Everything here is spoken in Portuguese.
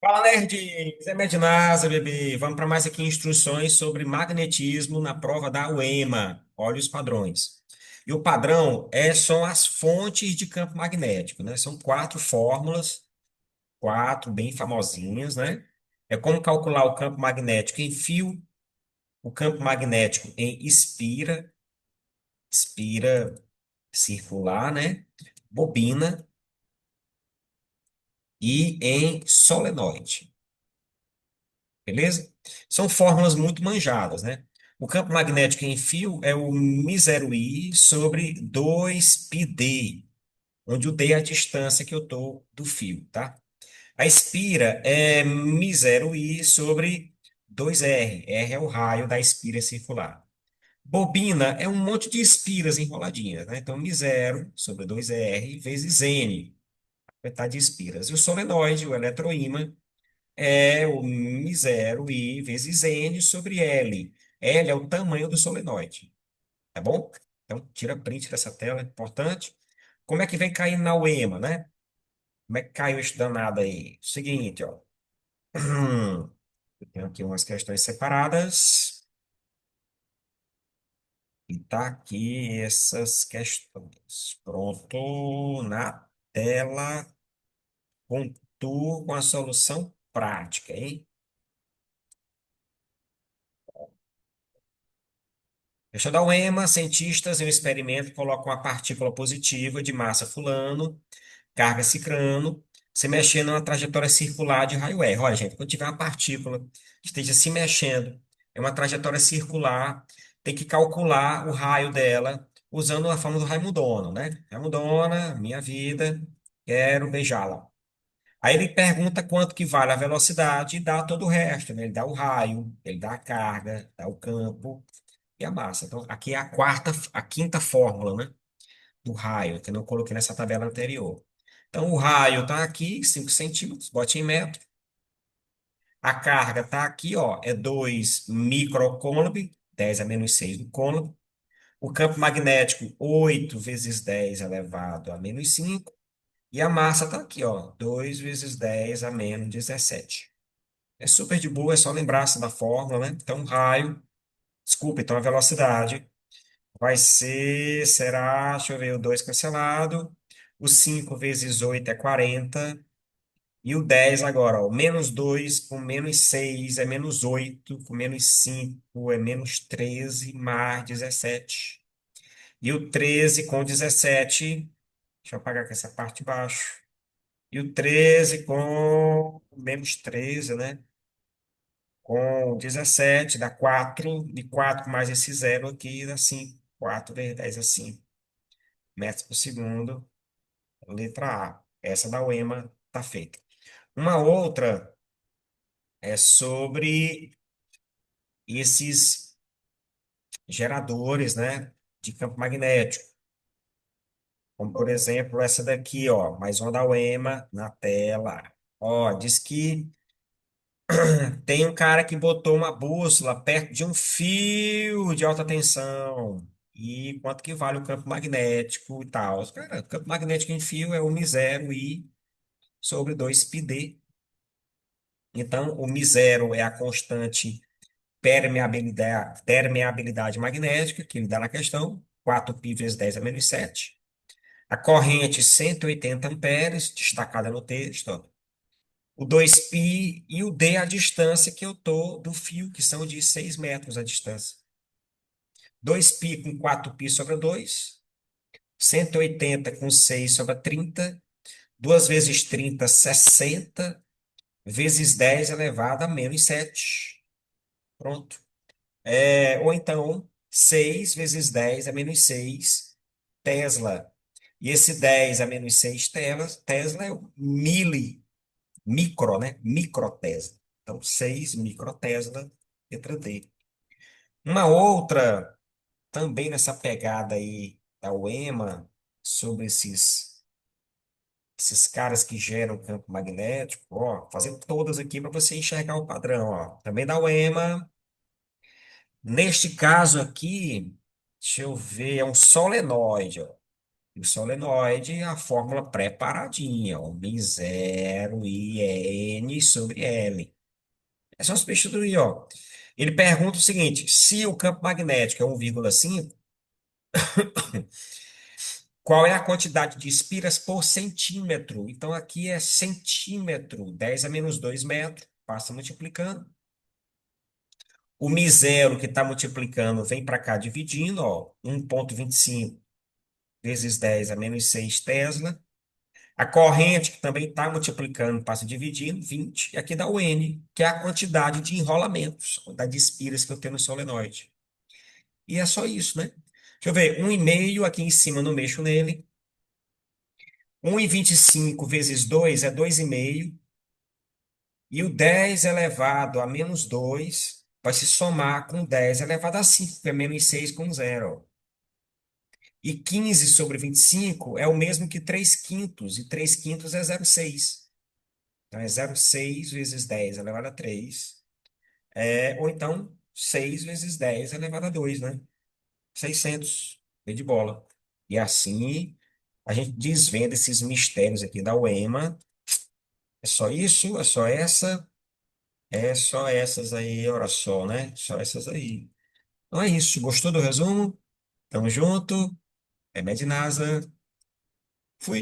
Fala, nerd! Zé Medinasa, bebê. Vamos para mais aqui instruções sobre magnetismo na prova da UEMA. Olha os padrões. E o padrão são as fontes de campo magnético, né? São quatro fórmulas, quatro bem famosinhas, né? É como calcular o campo magnético em fio, o campo magnético em espira circular, né? Bobina e em solenoide. Beleza? São fórmulas muito manjadas, né? O campo magnético em fio é o μ0I sobre 2πd, onde o d é a distância que eu estou do fio, tá? A espira é μ0I sobre 2r. R é o raio da espira circular. Bobina é um monte de espiras enroladinhas, né? Então, μ0 sobre 2r vezes n, metade de espiras. E o solenoide, o eletroímã, é o μ0 I vezes N sobre L. L é o tamanho do solenoide, tá bom? Então, tira print dessa tela, é importante. Como é que vem cair na UEMA, né? Como é que caiu esse danado aí? Seguinte, ó. Eu tenho aqui umas questões separadas. E tá aqui essas questões. Pronto, na tela, com tu, com a solução prática, hein? Deixa eu dar um ema. Cientistas em um experimento colocam uma partícula positiva de massa fulano, carga cicrano, se mexendo numa trajetória circular de raio R. Olha, gente, quando tiver uma partícula que esteja se mexendo em uma trajetória circular, tem que calcular o raio dela usando a forma do Raimundona, né? Raimundona, minha vida, quero beijá-la. Aí ele pergunta quanto que vale a velocidade e dá todo o resto, né? Ele dá o raio, ele dá a carga, dá o campo e a massa. Então, aqui é a quinta fórmula, né, do raio, que eu não coloquei nessa tabela anterior. Então, o raio está aqui, 5 centímetros, bote em metro. A carga está aqui, ó, é 2 microcoulomb, 10 a menos 6 do coulomb. O campo magnético, 8 vezes 10 elevado a menos 5. E a massa está aqui, ó, 2 vezes 10 a menos 17. É super de boa, é só lembrar-se da fórmula, né? Então, raio, desculpa, então a velocidade vai ser, será, deixa eu ver, o 2 cancelado. O 5 vezes 8 é 40. E o 10 agora, ó, menos 2 com menos 6 é menos 8, com menos 5 é menos 13 mais 17. E o 13 com 17, deixa eu apagar com essa parte de baixo. E o 13 com menos 13, né? Com 17 dá 4. E 4 mais esse zero aqui dá 5. 4 vezes 10 é 5 metros por segundo, letra A. Essa da UEMA está feita. Uma outra é sobre esses geradores, né, de campo magnético. Como, por exemplo, essa daqui, ó, mais uma da UEMA na tela. Ó, diz que tem um cara que botou uma bússola perto de um fio de alta tensão. E quanto que vale o campo magnético e tal? Cara, o campo magnético em fio é o μ0 I sobre 2πd. Então, o μ0 é a constante permeabilidade magnética, que ele dá na questão, 4π vezes 10 a menos 7. A corrente, 180 amperes, destacada no texto. Ó. O 2π e o d, a distância que eu estou do fio, que são de 6 metros a distância. 2π com 4π sobra 2. 180 com 6 sobra 30. 2 vezes 30, 60. Vezes 10 elevado a menos 7. Pronto. Ou então, 6 vezes 10 é menos 6 Tesla. E esse 10 a menos 6 Tesla é o micro, né? Microtesla. Então, 6 microtesla, letra D. Uma outra, também nessa pegada aí da UEMA, sobre esses caras que geram campo magnético, ó, fazendo todas aqui para você enxergar o padrão, ó. Também da UEMA. Neste caso aqui, deixa eu ver, é um solenoide, ó. E o solenoide, a fórmula preparadinha, ó, μ0 i n sobre L. É só substituir, ó. Ele pergunta o seguinte: se o campo magnético é 1,5, qual é a quantidade de espiras por centímetro? Então aqui é centímetro, 10 a menos 2 metros, passa multiplicando. O μ0 que está multiplicando vem para cá dividindo, ó, 1,25 vezes 10 a menos 6 Tesla. A corrente, que também está multiplicando, passa dividindo, 20. E aqui dá o N, que é a quantidade de enrolamentos, a quantidade de espiras que eu tenho no solenoide. E é só isso, né? Deixa eu ver, 1,5 aqui em cima, não mexo nele. 1,25 vezes 2 é 2,5. E o 10 elevado a menos 2 vai se somar com 10 elevado a 5, que é menos 6 com zero. E 15 sobre 25 é o mesmo que 3 quintos, e 3 quintos é 0,6. Então é 0,6 vezes 10 elevado a 3. Ou então 6 vezes 10 elevado a 2, né? 600. Vê de bola. E assim a gente desvenda esses mistérios aqui da UEMA. É só isso? É só essa? É só essas aí, ora só, né? Só essas aí. Então é isso. Gostou do resumo? Tamo junto. É Medinasa. Fui.